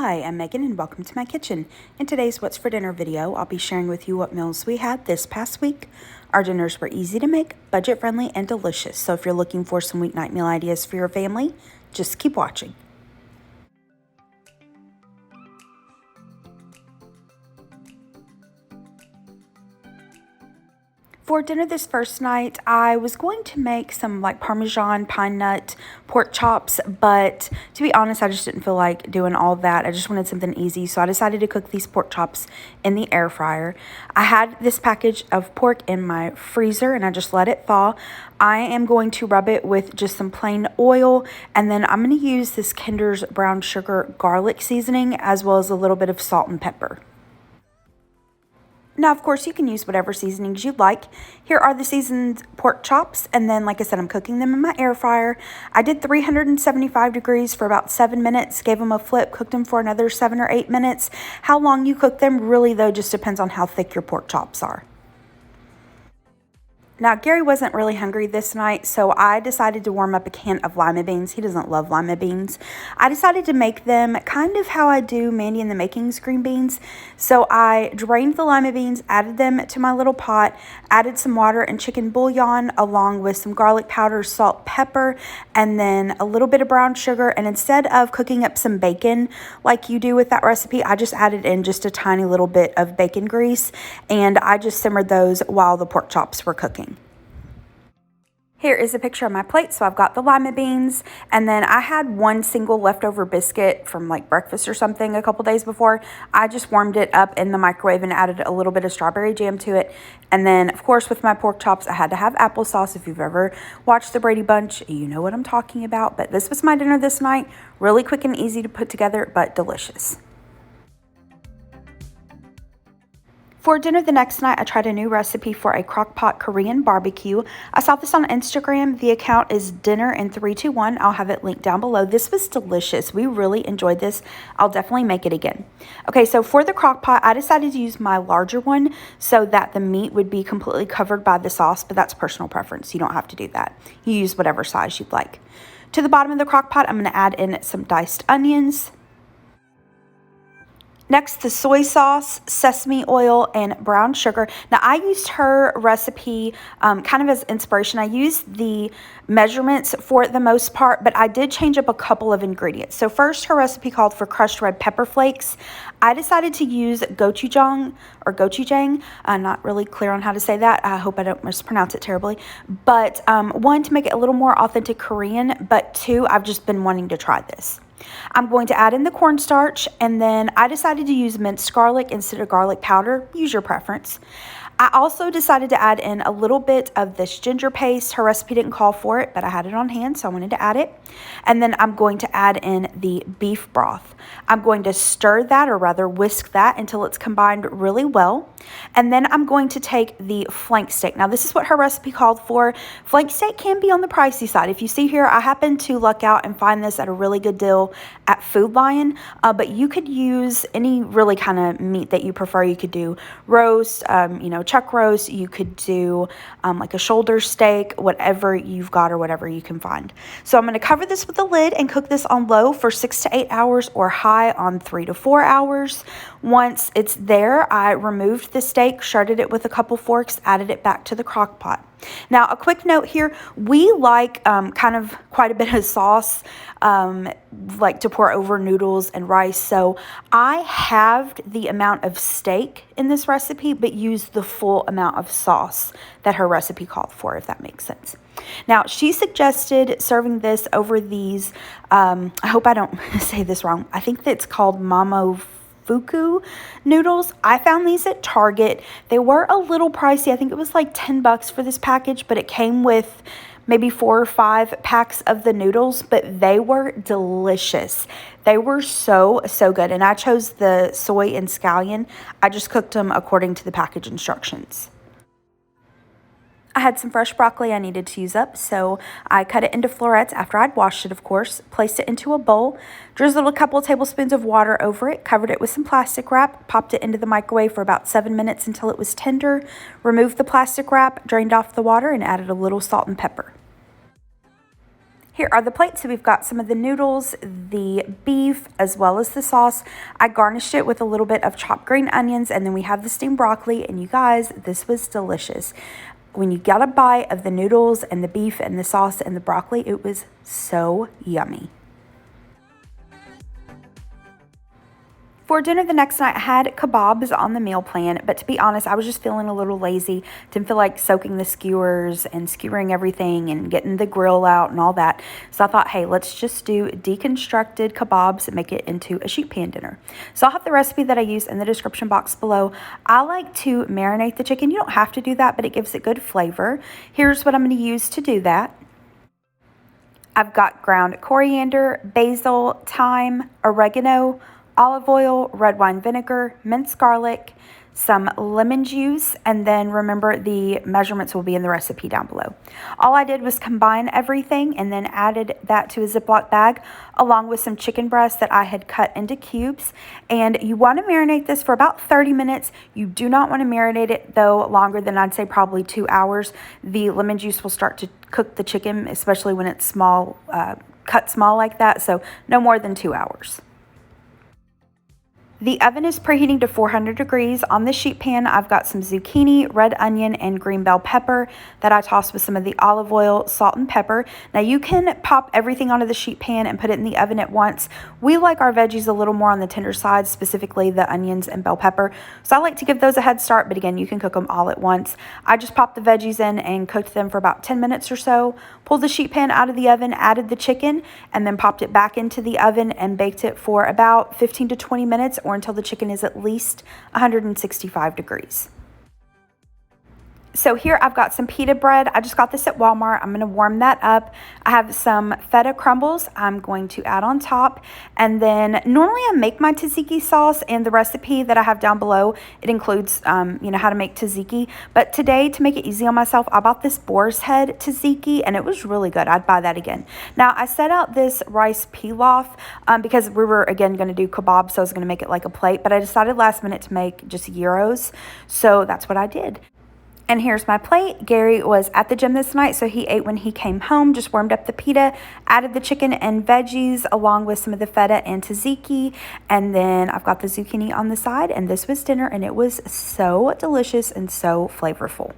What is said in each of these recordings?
Hi, I'm Megan and welcome to my kitchen. In today's What's for Dinner video, I'll be sharing with you what meals we had this past week. Our dinners were easy to make, budget-friendly, and delicious. So if you're looking for some weeknight meal ideas for your family, just keep watching. For dinner this first night, I was going to make some like Parmesan pine nut pork chops, but to be honest, I just didn't feel like doing all that. I just wanted something easy, so I decided to cook these pork chops in the air fryer. I had this package of pork in my freezer and I just let it thaw. I am going to rub it with just some plain oil, and then I'm going to use this Kinder's brown sugar garlic seasoning as well as a little bit of salt and pepper. Now, of course, you can use whatever seasonings you'd like. Here are the seasoned pork chops, and then, like I said, I'm cooking them in my air fryer. I did 375 degrees for about 7 minutes, gave them a flip, cooked them for another 7 or 8 minutes. How long you cook them really, though, just depends on how thick your pork chops are. Now, Gary wasn't really hungry this night, so I decided to warm up a can of lima beans. He doesn't love lima beans. I decided to make them kind of how I do Mandy and the Makings green beans. So I drained the lima beans, added them to my little pot, added some water and chicken bouillon along with some garlic powder, salt, pepper, and then a little bit of brown sugar. And instead of cooking up some bacon like you do with that recipe, I just added in just a tiny little bit of bacon grease, and I just simmered those while the pork chops were cooking. Here is a picture of my plate. So I've got the lima beans, and then I had one single leftover biscuit from like breakfast or something a couple days before. I just warmed it up in the microwave and added a little bit of strawberry jam to it. And then, of course, with my pork chops, I had to have applesauce. If you've ever watched the Brady Bunch, you know what I'm talking about. But this was my dinner this night. Really quick and easy to put together, but delicious. For dinner the next night, I tried a new recipe for a Crockpot Korean BBQ. I saw this on Instagram. The account is dinner in321. I'll have it linked down below. This was delicious. We really enjoyed this. I'll definitely make it again. Okay, so for the Crockpot, I decided to use my larger one so that the meat would be completely covered by the sauce, but that's personal preference. You don't have to do that. You use whatever size you'd like. To the bottom of the Crockpot, I'm going to add in some diced onions. Next, the soy sauce, sesame oil, and brown sugar. Now, I used her recipe kind of as inspiration. I used the measurements for the most part, but I did change up a couple of ingredients. So first, her recipe called for crushed red pepper flakes. I decided to use gochujang or gochujang. I'm not really clear on how to say that. I hope I don't mispronounce it terribly. But one, to make it a little more authentic Korean, but two, I've just been wanting to try this. I'm going to add in the cornstarch, and then I decided to use minced garlic instead of garlic powder. Use your preference. I also decided to add in a little bit of this ginger paste. Her recipe didn't call for it, but I had it on hand, so I wanted to add it. And then I'm going to add in the beef broth. I'm going to stir that, or rather whisk that, until it's combined really well. And then I'm going to take the flank steak. Now, this is what her recipe called for. Flank steak can be on the pricey side. If you see here, I happened to luck out and find this at a really good deal at Food Lion, but you could use any really kind of meat that you prefer. You could do roast, chuck roast. You could do like a shoulder steak, whatever you've got or whatever you can find. So I'm going to cover this with a lid and cook this on low for 6 to 8 hours, or high on 3 to 4 hours. Once it's there, I removed the steak, shredded it with a couple forks, added it back to the crock pot. Now, a quick note here, we like kind of quite a bit of sauce, like to pour over noodles and rice. So I halved the amount of steak in this recipe, but used the full amount of sauce that her recipe called for, if that makes sense. Now, she suggested serving this over these, I hope I don't say this wrong, I think that's called Fuku noodles. I found these at Target. They were a little pricey. I think it was like $10 for this package, but it came with maybe 4 or 5 packs of the noodles, but they were delicious. They were so good. And I chose the soy and scallion. I just cooked them according to the package instructions. I had some fresh broccoli I needed to use up, so I cut it into florets after I'd washed it, of course, placed it into a bowl, drizzled a couple tablespoons of water over it, covered it with some plastic wrap, popped it into the microwave for about 7 minutes until it was tender, removed the plastic wrap, drained off the water, and added a little salt and pepper. Here are the plates. So we've got some of the noodles, the beef, as well as the sauce. I garnished it with a little bit of chopped green onions, and then we have the steamed broccoli. And you guys, this was delicious. When you got a bite of the noodles and the beef and the sauce and the broccoli, it was so yummy. For dinner the next night, I had kebabs on the meal plan, but to be honest, I was just feeling a little lazy. Didn't feel like soaking the skewers and skewering everything and getting the grill out and all that. So I thought, hey, let's just do deconstructed kebabs and make it into a sheet pan dinner. So I'll have the recipe that I use in the description box below. I like to marinate the chicken. You don't have to do that, but it gives it good flavor. Here's what I'm going to use to do that. I've got ground coriander, basil, thyme, oregano, olive oil, red wine vinegar, minced garlic, some lemon juice, and then remember the measurements will be in the recipe down below. All I did was combine everything and then added that to a Ziploc bag along with some chicken breast that I had cut into cubes. And you want to marinate this for about 30 minutes. You do not want to marinate it though longer than I'd say probably 2 hours. The lemon juice will start to cook the chicken, especially when it's small, cut small like that. So no more than 2 hours. The oven is preheating to 400 degrees. On the sheet pan, I've got some zucchini, red onion, and green bell pepper that I tossed with some of the olive oil, salt, and pepper. Now you can pop everything onto the sheet pan and put it in the oven at once. We like our veggies a little more on the tender side, specifically the onions and bell pepper. So I like to give those a head start, but again, you can cook them all at once. I just popped the veggies in and cooked them for about 10 minutes or so, pulled the sheet pan out of the oven, added the chicken, and then popped it back into the oven and baked it for about 15 to 20 minutes or until the chicken is at least 165 degrees. So here I've got some pita bread. I just got this at Walmart. I'm going to warm that up. I have some feta crumbles I'm going to add on top. And then normally I make my tzatziki sauce, and the recipe that I have down below, it includes, how to make tzatziki. But today, to make it easy on myself, I bought this boar's head tzatziki, and it was really good. I'd buy that again. Now, I set out this rice pilaf because we were, again, going to do kebabs, so I was going to make it like a plate. But I decided last minute to make just gyros, so that's what I did. And here's my plate. Gary was at the gym this night, so he ate when he came home. Just warmed up the pita, added the chicken and veggies along with some of the feta and tzatziki. And then I've got the zucchini on the side. And this was dinner, and it was so delicious and so flavorful.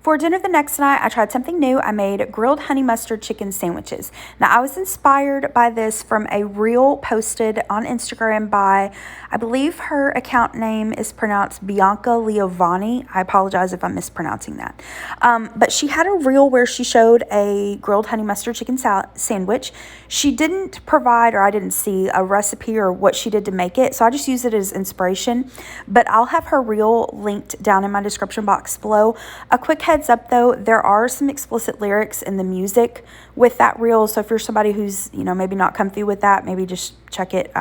For dinner the next night, I tried something new. I made grilled honey mustard chicken sandwiches. Now, I was inspired by this from a reel posted on Instagram by, I believe her account name is pronounced Bianca Leovani. I apologize if I'm mispronouncing that. But she had a reel where she showed a grilled honey mustard chicken sandwich. She didn't provide, or I didn't see a recipe or what she did to make it, so I just used it as inspiration. But I'll have her reel linked down in my description box below. A quick heads up though, there are some explicit lyrics in the music with that reel, so if you're somebody who's maybe not comfy with that, maybe just check it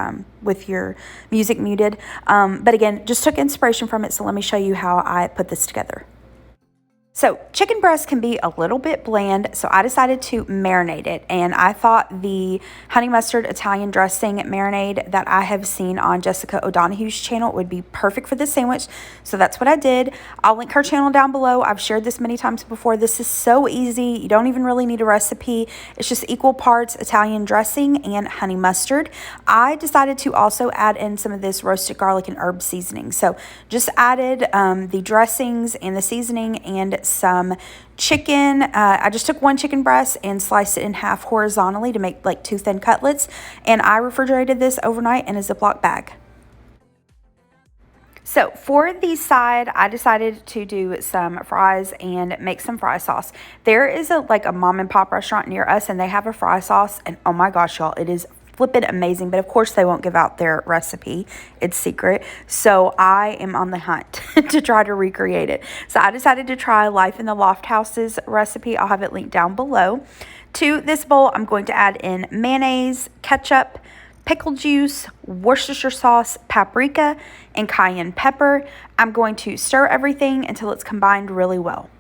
with your music muted. But again, just took inspiration from it, so let me show you how I put this together. So chicken breast can be a little bit bland, so I decided to marinate it. And I thought the honey mustard Italian dressing marinade that I have seen on Jessica O'Donoghue's channel would be perfect for this sandwich. So that's what I did. I'll link her channel down below. I've shared this many times before. This is so easy. You don't even really need a recipe. It's just equal parts Italian dressing and honey mustard. I decided to also add in some of this roasted garlic and herb seasoning. So just added the dressings and the seasoning and some chicken. I just took one chicken breast and sliced it in half horizontally to make like 2 thin cutlets, and I refrigerated this overnight in a Ziploc bag. So for the side, I decided to do some fries and make some fry sauce. There is a mom and pop restaurant near us, and they have a fry sauce, and oh my gosh, y'all, it is flippin' amazing. But of course they won't give out their recipe. It's secret. So I am on the hunt to try to recreate it. So I decided to try Life in the Loft House's recipe. I'll have it linked down below. To this bowl, I'm going to add in mayonnaise, ketchup, pickle juice, Worcestershire sauce, paprika, and cayenne pepper. I'm going to stir everything until it's combined really well.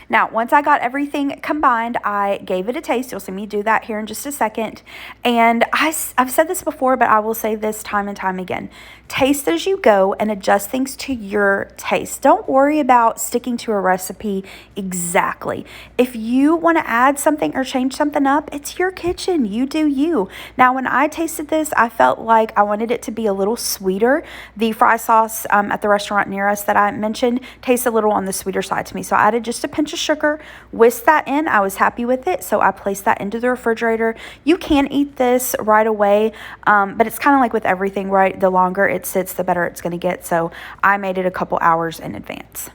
Now, once I got everything combined, I gave it a taste. You'll see me do that here in just a second. And I've said this before, but I will say this time and time again. Taste as you go and adjust things to your taste. Don't worry about sticking to a recipe exactly. If you want to add something or change something up, it's your kitchen. You do you. Now, when I tasted this, I felt like I wanted it to be a little sweeter. The fry sauce at the restaurant near us that I mentioned tastes a little on the sweeter side to me. So I added just a pinch of sugar, whisked that in. I was happy with it, so I placed that into the refrigerator. You can eat this right away, but it's kind of like with everything, right? The longer it sits, the better it's going to get. So I made it a couple hours in advance.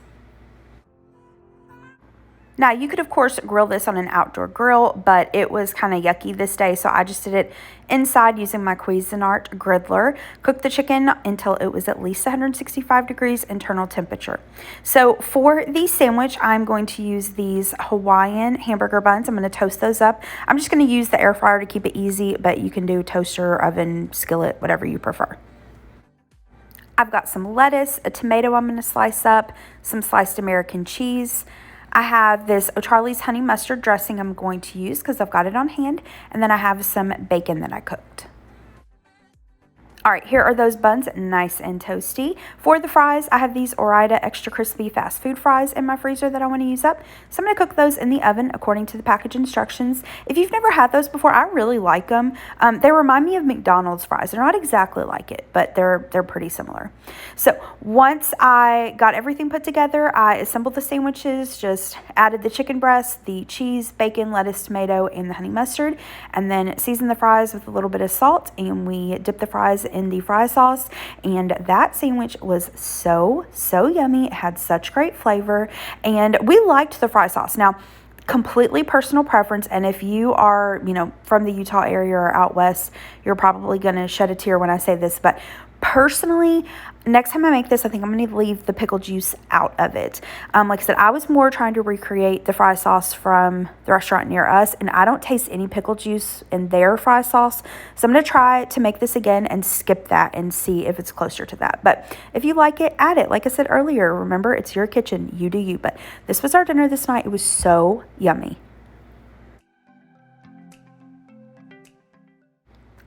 Now, you could, of course, grill this on an outdoor grill, but it was kind of yucky this day, so I just did it inside using my Cuisinart griddler. Cooked the chicken until it was at least 165 degrees internal temperature. So for the sandwich, I'm going to use these Hawaiian hamburger buns. I'm going to toast those up. I'm just going to use the air fryer to keep it easy, but you can do toaster, oven, skillet, whatever you prefer. I've got some lettuce, a tomato I'm going to slice up, some sliced American cheese. I have this O'Charley's honey mustard dressing I'm going to use because I've got it on hand. And then I have some bacon that I cooked. All right, here are those buns, nice and toasty. For the fries, I have these Ore-Ida extra crispy fast food fries in my freezer that I want to use up. So I'm going to cook those in the oven according to the package instructions. If you've never had those before, I really like them. They remind me of McDonald's fries. They're not exactly like it, but they're pretty similar. So once I got everything put together, I assembled the sandwiches, just added the chicken breast, the cheese, bacon, lettuce, tomato, and the honey mustard, and then seasoned the fries with a little bit of salt, and we dipped the fries in the fry sauce, and that sandwich was so yummy. It had such great flavor, and we liked the fry sauce. Now, completely personal preference, and if you are, from the Utah area or out west, you're probably gonna shed a tear when I say this, but personally, next time I make this, I think I'm going to leave the pickle juice out of it. Like I said, I was more trying to recreate the fry sauce from the restaurant near us, and I don't taste any pickle juice in their fry sauce. So I'm going to try to make this again and skip that and see if it's closer to that. But if you like it, add it. Like I said earlier, remember, it's your kitchen. You do you. But this was our dinner this night. It was so yummy.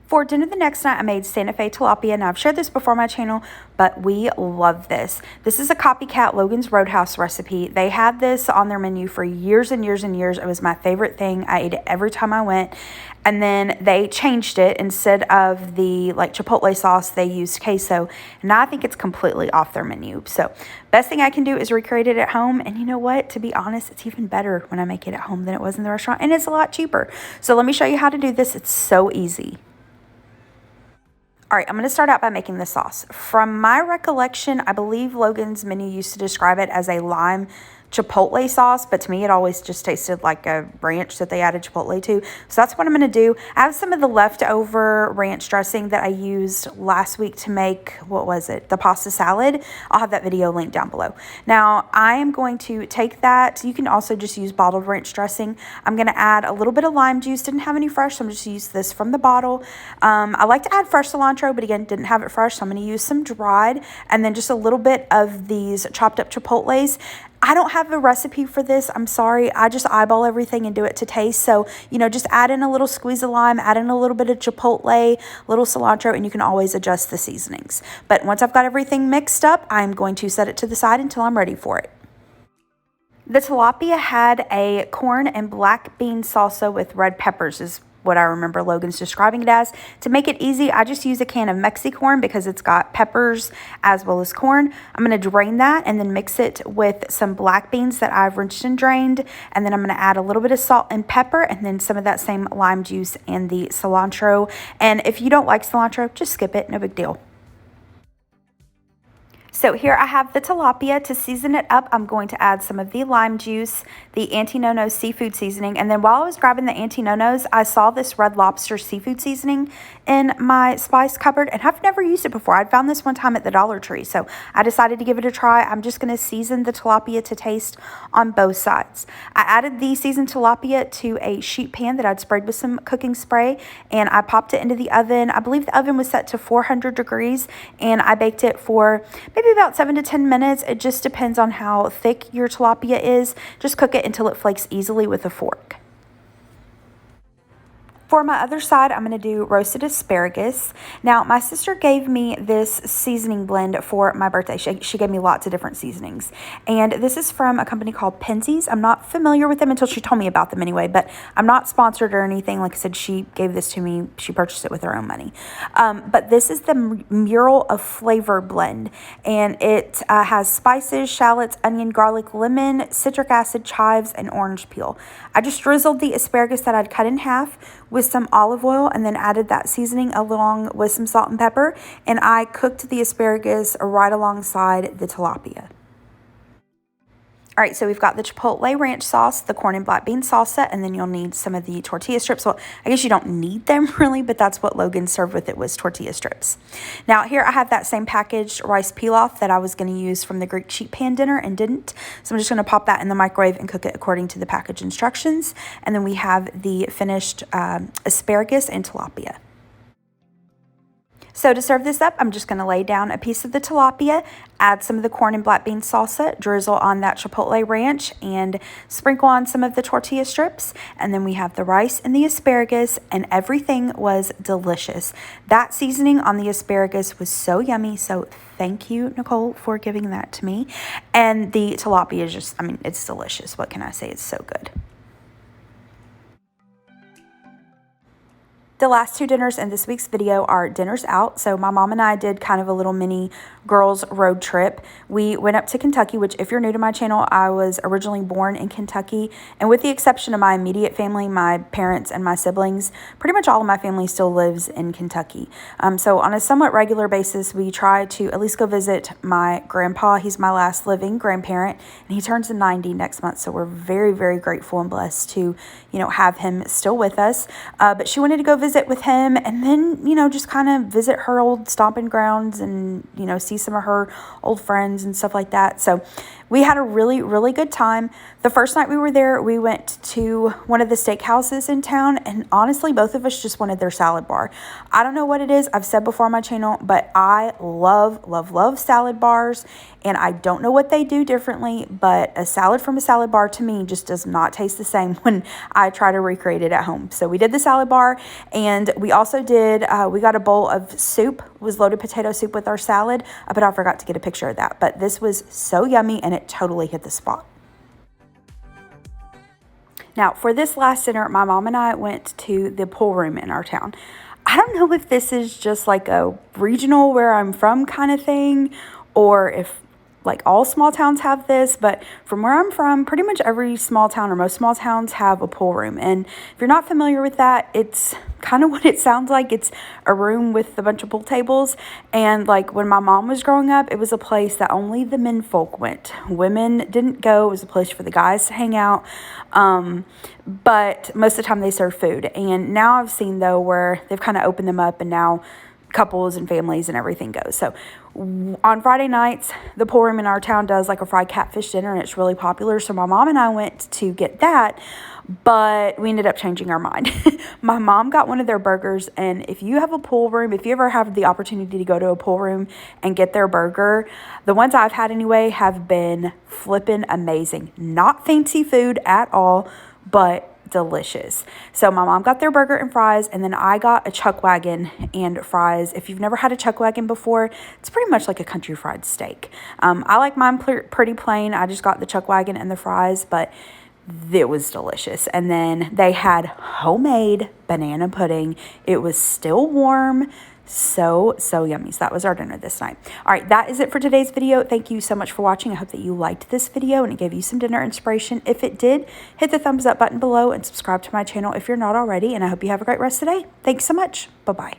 For dinner the next night, I made Santa Fe Tilapia. Now, I've shared this before on my channel, but we love this. This is a copycat Logan's Roadhouse recipe. They had this on their menu for years and years and years. It was my favorite thing. I ate it every time I went. And then they changed it. Instead of the Chipotle sauce, they used queso. And now I think it's completely off their menu. So best thing I can do is recreate it at home. And you know what? To be honest, it's even better when I make it at home than it was in the restaurant. And it's a lot cheaper. So let me show you how to do this. It's so easy. All right, I'm going to start out by making the sauce. From my recollection, I believe Logan's menu used to describe it as a lime chipotle sauce, but to me it always just tasted like a ranch that they added chipotle to. So that's what I'm going to do. I have some of the leftover ranch dressing that I used last week to make, what was it, the pasta salad. I'll have that video linked down below. Now I am going to take that. You can also just use bottled ranch dressing. I'm going to add a little bit of lime juice. Didn't have any fresh, so I'm just use this from the bottle. I like to add fresh cilantro, but again, didn't have it fresh, so I'm going to use some dried, and then just a little bit of these chopped up chipotles. I don't have a recipe for this. I'm sorry. I just eyeball everything and do it to taste. So, just add in a little squeeze of lime, add in a little bit of chipotle, little cilantro, and you can always adjust the seasonings. But once I've got everything mixed up, I'm going to set it to the side until I'm ready for it. The tilapia had a corn and black bean salsa with red peppers is what I remember Logan's describing it as. To make it easy, I just use a can of Mexicorn because it's got peppers as well as corn. I'm going to drain that and then mix it with some black beans that I've rinsed and drained. And then I'm going to add a little bit of salt and pepper and then some of that same lime juice and the cilantro. And if you don't like cilantro, just skip it. No big deal. So here I have the tilapia. To season it up, I'm going to add some of the lime juice, the Auntie Nono's seafood seasoning, and then while I was grabbing the Auntie Nono's, I saw this Red Lobster seafood seasoning in my spice cupboard, and I've never used it before. I'd found this one time at the Dollar Tree, so I decided to give it a try. I'm just going to season the tilapia to taste on both sides. I added the seasoned tilapia to a sheet pan that I'd sprayed with some cooking spray, and I popped it into the oven. I believe the oven was set to 400 degrees, and I baked it for maybe about 7 to 10 minutes. It just depends on how thick your tilapia is. Just cook it until it flakes easily with a fork. For my other side, I'm going to do roasted asparagus. Now, my sister gave me this seasoning blend for my birthday. She gave me lots of different seasonings. And this is from a company called Penzeys. I'm not familiar with them until she told me about them anyway, but I'm not sponsored or anything. Like I said, she gave this to me. She purchased it with her own money. But this is the Mural of Flavor blend. And it has spices, shallots, onion, garlic, lemon, citric acid, chives, and orange peel. I just drizzled the asparagus that I'd cut in half with some olive oil and then added that seasoning along with some salt and pepper, and I cooked the asparagus right alongside the tilapia. All right, so we've got the chipotle ranch sauce, the corn and black bean salsa, and then you'll need some of the tortilla strips. Well, I guess you don't need them really, but that's what Logan served with it, was tortilla strips. Now here I have that same packaged rice pilaf that I was going to use from the Greek sheet pan dinner and didn't. So I'm just going to pop that in the microwave and cook it according to the package instructions. And then we have the finished asparagus and tilapia. So to serve this up, I'm just going to lay down a piece of the tilapia, add some of the corn and black bean salsa, drizzle on that chipotle ranch, and sprinkle on some of the tortilla strips. And then we have the rice and the asparagus, and everything was delicious. That seasoning on the asparagus was so yummy, so thank you, Nicole, for giving that to me. And the tilapia is just, I mean, it's delicious. What can I say? It's so good. The last two dinners in this week's video are dinners out. So my mom and I did kind of a little mini girls road trip. We went up to Kentucky, which if you're new to my channel, I was originally born in Kentucky. And with the exception of my immediate family, my parents and my siblings, pretty much all of my family still lives in Kentucky. So on a somewhat regular basis, we try to at least go visit my grandpa. He's my last living grandparent, and he turns 90 next month. So we're very, very grateful and blessed to, have him still with us. But she wanted to go visit with him and then, just kind of visit her old stomping grounds and, see some of her old friends and stuff like that. So we had a really, really good time. The first night we were there, we went to one of the steakhouses in town, and honestly, both of us just wanted their salad bar. I don't know what it is. I've said before on my channel, but I love, love, love salad bars, and I don't know what they do differently, but a salad from a salad bar to me just does not taste the same when I try to recreate it at home. So we did the salad bar, and we also did, we got a bowl of soup. It was loaded potato soup with our salad, but I forgot to get a picture of that. But this was so yummy, and it totally hit the spot. Now, for this last dinner, my mom and I went to the pool room in our town. I don't know if this is just like a regional where I'm from kind of thing, or if like all small towns have this, but from where I'm from, pretty much every small town or most small towns have a pool room. And if you're not familiar with that, it's kind of what it sounds like. It's a room with a bunch of pool tables. And like when my mom was growing up, it was a place that only the men folk went. Women didn't go. It was a place for the guys to hang out. But most of the time they served food. And now I've seen though where they've kind of opened them up, and now couples and families and everything goes. So on Friday nights, the pool room in our town does like a fried catfish dinner, and it's really popular. So my mom and I went to get that, but we ended up changing our mind. My mom got one of their burgers, and if you have a pool room, if you ever have the opportunity to go to a pool room and get their burger, the ones I've had anyway have been flippin' amazing. Not fancy food at all, but delicious. So my mom got their burger and fries, and then I got a chuck wagon and fries. If you've never had a chuck wagon before, it's pretty much like a country fried steak. I like mine pretty plain. I just got the chuck wagon and the fries, but it was delicious. And then they had homemade banana pudding. It was still warm. So yummy. So that was our dinner this night. All right, that is it for today's video. Thank you so much for watching. I hope that you liked this video and it gave you some dinner inspiration. If it did, hit the thumbs up button below and subscribe to my channel if you're not already. And I hope you have a great rest of the day. Thanks so much. Bye-bye.